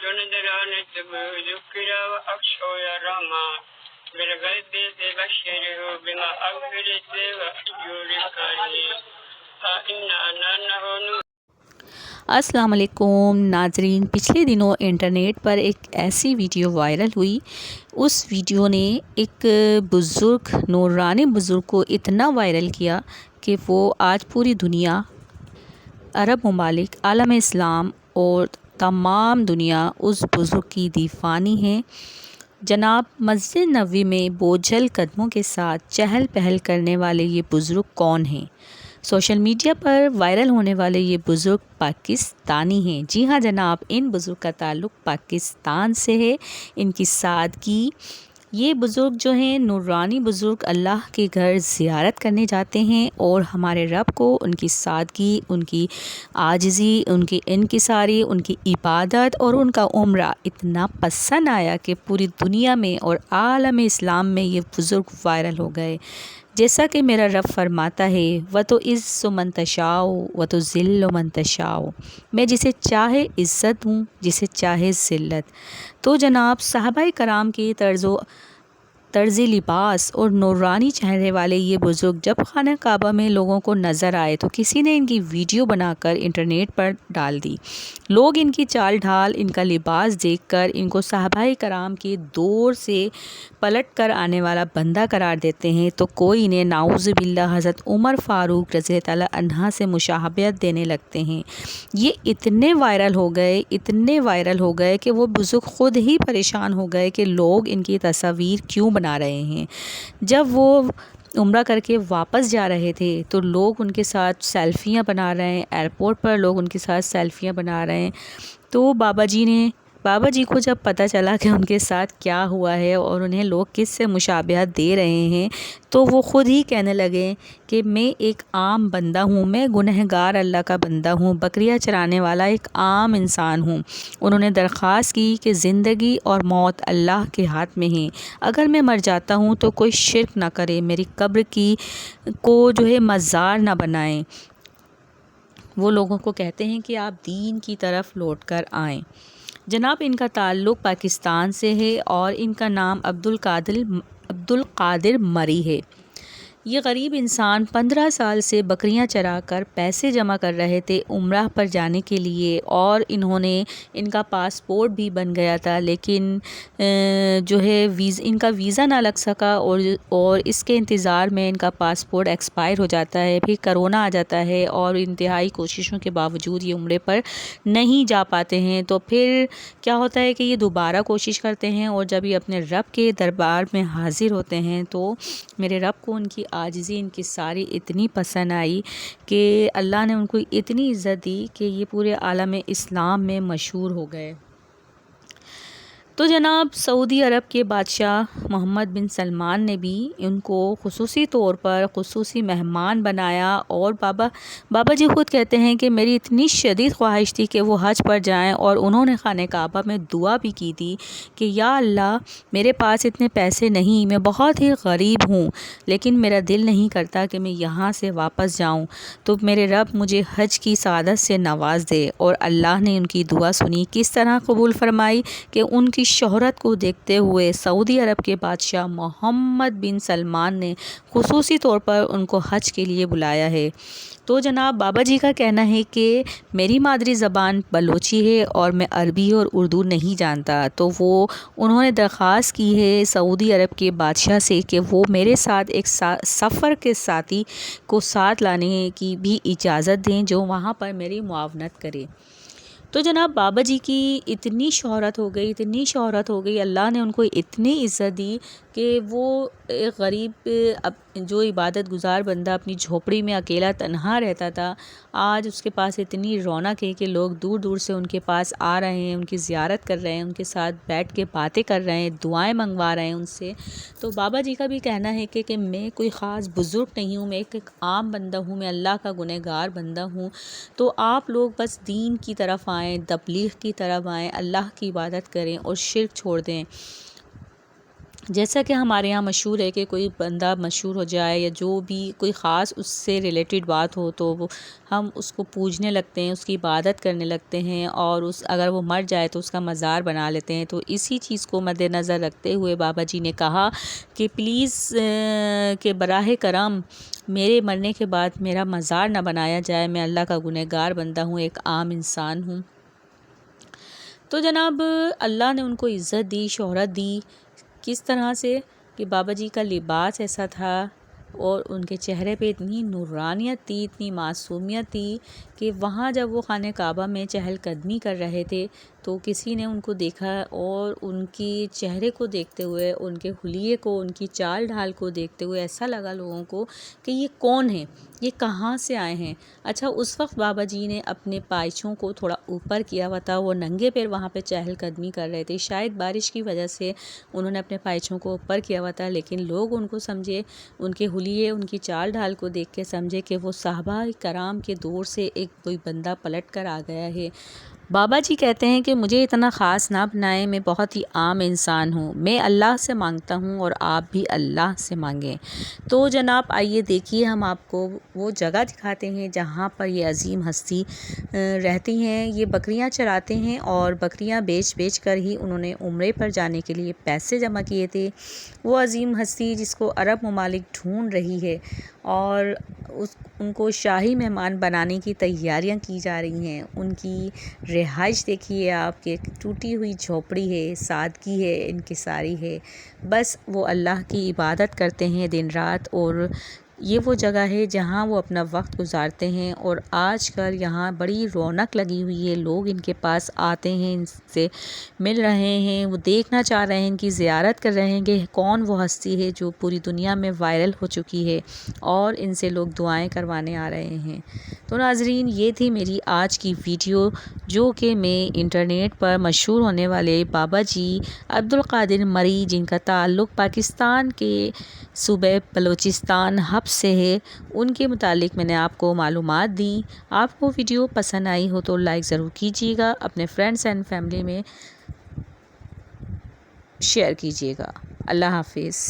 جندرانت ذکر وأخشو يا رحمن بالغیب بشره بما أغفرت وأجور كريم إنا السلام علیکم ناظرین، پچھلے دنوں انٹرنیٹ پر ایک ایسی ویڈیو وائرل ہوئی۔ اس ویڈیو نے ایک بزرگ، نورانی بزرگ کو اتنا وائرل کیا کہ وہ آج پوری دنیا، عرب ممالک، عالم اسلام اور تمام دنیا اس بزرگ کی دیوانی ہے۔ جناب، مسجد نبوی میں بوجھل قدموں کے ساتھ چہل پہل کرنے والے یہ بزرگ کون ہیں؟ سوشل میڈیا پر وائرل ہونے والے یہ بزرگ پاکستانی ہیں۔ جی ہاں جناب، ان بزرگ کا تعلق پاکستان سے ہے۔ ان کی سادگی، یہ بزرگ جو ہیں نورانی بزرگ، اللہ کے گھر زیارت کرنے جاتے ہیں اور ہمارے رب کو ان کی سادگی، ان کی عاجزی، ان کی انکساری، ان کی عبادت اور ان کا عمرہ اتنا پسند آیا کہ پوری دنیا میں اور عالم اسلام میں یہ بزرگ وائرل ہو گئے۔ جیسا کہ میرا رب فرماتا ہے، وَتُعِزُّ مَن تَشَاءُ وَتُذِلُّ مَن تَشَاءُ، میں جسے چاہے عزت ہوں، جسے چاہے ذلت۔ تو جناب، صحابہ کرام کی طرز لباس اور نورانی چہرے والے یہ بزرگ جب خانہ کعبہ میں لوگوں کو نظر آئے تو کسی نے ان کی ویڈیو بنا کر انٹرنیٹ پر ڈال دی۔ لوگ ان کی چال ڈھال، ان کا لباس دیکھ کر ان کو صحابہ کرام کے دور سے پلٹ کر آنے والا بندہ قرار دیتے ہیں، تو کوئی انہیں نعوذ باللہ حضرت عمر فاروق رضی اللہ عنہ سے مشابہت دینے لگتے ہیں۔ یہ اتنے وائرل ہو گئے کہ وہ بزرگ خود ہی پریشان ہو گئے کہ لوگ ان کی تصاویر کیوں بنا رہے ہیں۔ جب وہ عمرہ کر کے واپس جا رہے تھے تو لوگ ان کے ساتھ سیلفیاں بنا رہے ہیں، ایئرپورٹ پر لوگ ان کے ساتھ سیلفیاں بنا رہے ہیں۔ تو بابا جی کو جب پتہ چلا کہ ان کے ساتھ کیا ہوا ہے اور انہیں لوگ کس سے مشابہت دے رہے ہیں، تو وہ خود ہی کہنے لگے کہ میں ایک عام بندہ ہوں، میں گنہگار اللہ کا بندہ ہوں، بکریاں چرانے والا ایک عام انسان ہوں۔ انہوں نے درخواست کی کہ زندگی اور موت اللہ کے ہاتھ میں ہیں، اگر میں مر جاتا ہوں تو کوئی شرک نہ کرے، میری قبر کو جو ہے مزار نہ بنائیں۔ وہ لوگوں کو کہتے ہیں کہ آپ دین کی طرف لوٹ کر آئیں۔ جناب، ان کا تعلق پاکستان سے ہے اور ان کا نام عبدالقادر مری ہے۔ یہ غریب انسان 15 سال سے بکریاں چرا کر پیسے جمع کر رہے تھے عمرہ پر جانے کے لیے، اور ان کا پاسپورٹ بھی بن گیا تھا، لیکن جو ہے ان کا ویزا نہ لگ سکا اور اس کے انتظار میں ان کا پاسپورٹ ایکسپائر ہو جاتا ہے، پھر کرونا آ جاتا ہے اور انتہائی کوششوں کے باوجود یہ عمرے پر نہیں جا پاتے ہیں۔ تو پھر کیا ہوتا ہے کہ یہ دوبارہ کوشش کرتے ہیں، اور جب یہ اپنے رب کے دربار میں حاضر ہوتے ہیں تو میرے رب کو ان کی عاجزی، ان کی ساری اتنی پسند آئی کہ اللہ نے ان کو اتنی عزت دی کہ یہ پورے عالم اسلام میں مشہور ہو گئے۔ تو جناب، سعودی عرب کے بادشاہ محمد بن سلمان نے بھی ان کو خصوصی طور پر خصوصی مہمان بنایا، اور بابا جی خود کہتے ہیں کہ میری اتنی شدید خواہش تھی کہ وہ حج پر جائیں، اور انہوں نے خانہ کعبہ میں دعا بھی کی تھی کہ یا اللہ، میرے پاس اتنے پیسے نہیں، میں بہت ہی غریب ہوں، لیکن میرا دل نہیں کرتا کہ میں یہاں سے واپس جاؤں، تو میرے رب مجھے حج کی سعادت سے نواز دے۔ اور اللہ نے ان کی دعا سنی، کس طرح قبول فرمائی کہ ان کی شہرت کو دیکھتے ہوئے سعودی عرب کے بادشاہ محمد بن سلمان نے خصوصی طور پر ان کو حج کے لیے بلایا ہے۔ تو جناب، بابا جی کا کہنا ہے کہ میری مادری زبان بلوچی ہے اور میں عربی اور اردو نہیں جانتا، تو انہوں نے درخواست کی ہے سعودی عرب کے بادشاہ سے کہ وہ میرے ساتھ ایک سفر کے ساتھی کو ساتھ لانے کی بھی اجازت دیں جو وہاں پر میری معاونت کرے۔ تو جناب، بابا جی کی اتنی شہرت ہو گئی، اللہ نے ان کو اتنی عزت دی کہ وہ ایک غریب جو عبادت گزار بندہ اپنی جھوپڑی میں اکیلا تنہا رہتا تھا، آج اس کے پاس اتنی رونق ہے کہ لوگ دور دور سے ان کے پاس آ رہے ہیں، ان کی زیارت کر رہے ہیں، ان کے ساتھ بیٹھ کے باتیں کر رہے ہیں، دعائیں منگوا رہے ہیں ان سے۔ تو بابا جی کا بھی کہنا ہے کہ میں کوئی خاص بزرگ نہیں ہوں، میں ایک عام بندہ ہوں، میں اللہ کا گنہگار بندہ ہوں۔ تو آپ لوگ بس دین کی طرف آئیں، تبلیغ کی طرف آئیں، اللہ کی عبادت کریں اور شرک چھوڑ دیں۔ جیسا کہ ہمارے یہاں مشہور ہے کہ کوئی بندہ مشہور ہو جائے یا جو بھی کوئی خاص اس سے ریلیٹڈ بات ہو تو ہم اس کو پوجنے لگتے ہیں، اس کی عبادت کرنے لگتے ہیں، اور اگر وہ مر جائے تو اس کا مزار بنا لیتے ہیں۔ تو اسی چیز کو مد نظر رکھتے ہوئے بابا جی نے کہا کہ پلیز کہ براہ کرم میرے مرنے کے بعد میرا مزار نہ بنایا جائے، میں اللہ کا گنہگار بندہ ہوں، ایک عام انسان ہوں۔ تو جناب اللہ نے ان کو عزت دی، شہرت دی، کس طرح سے کہ بابا جی کا لباس ایسا تھا اور ان کے چہرے پہ اتنی نورانیت تھی، اتنی معصومیت تھی کہ وہاں جب وہ خانہ کعبہ میں چہل قدمی کر رہے تھے تو کسی نے ان کو دیکھا اور ان کی چہرے کو دیکھتے ہوئے، ان کے حلیے کو، ان کی چال ڈھال کو دیکھتے ہوئے ایسا لگا لوگوں کو کہ یہ کون ہیں، یہ کہاں سے آئے ہیں۔ اچھا اس وقت بابا جی نے اپنے پائچوں کو تھوڑا اوپر کیا ہوا تھا، وہ ننگے پیر وہاں پہ چہل قدمی کر رہے تھے، شاید بارش کی وجہ سے انہوں نے اپنے پائچوں کو اوپر کیا ہوا تھا، لیکن لوگ ان کو سمجھے، ان کے حلیے، ان کی چال ڈھال کو دیکھ کے سمجھے کہ وہ صحابہ کرام کے دور سے ایک کوئی بندہ پلٹ کر آ گیا ہے۔ بابا جی کہتے ہیں کہ مجھے اتنا خاص نہ بنائیں، میں بہت ہی عام انسان ہوں، میں اللہ سے مانگتا ہوں اور آپ بھی اللہ سے مانگیں۔ تو جناب آئیے دیکھیے ہم آپ کو وہ جگہ دکھاتے ہیں جہاں پر یہ عظیم ہستی رہتی ہیں۔ یہ بکریاں چراتے ہیں اور بکریاں بیچ کر ہی انہوں نے عمرے پر جانے کے لیے پیسے جمع کیے تھے۔ وہ عظیم ہستی جس کو عرب ممالک ڈھونڈ رہی ہے اور ان کو شاہی مہمان بنانے کی تیاریاں کی جا رہی ہیں۔ ان کی رہائش دیکھیے آپ کہ ٹوٹی ہوئی جھوپڑی ہے، سادگی ہے، انکساری ہے، بس وہ اللہ کی عبادت کرتے ہیں دن رات، اور یہ وہ جگہ ہے جہاں وہ اپنا وقت گزارتے ہیں۔ اور آج کل یہاں بڑی رونق لگی ہوئی ہے، لوگ ان کے پاس آتے ہیں، ان سے مل رہے ہیں، وہ دیکھنا چاہ رہے ہیں، ان کی زیارت کر رہے ہیں کہ کون وہ ہستی ہے جو پوری دنیا میں وائرل ہو چکی ہے اور ان سے لوگ دعائیں کروانے آ رہے ہیں۔ تو ناظرین یہ تھی میری آج کی ویڈیو جو کہ میں انٹرنیٹ پر مشہور ہونے والے بابا جی عبدالقادر مری جن کا تعلق پاکستان کے صوبہ بلوچستان حب سے ہے، ان کے متعلق میں نے آپ کو معلومات دی۔ آپ کو ویڈیو پسند آئی ہو تو لائک ضرور کیجیے گا، اپنے فرینڈس اینڈ فیملی میں شیئر کیجیے گا۔ اللہ حافظ۔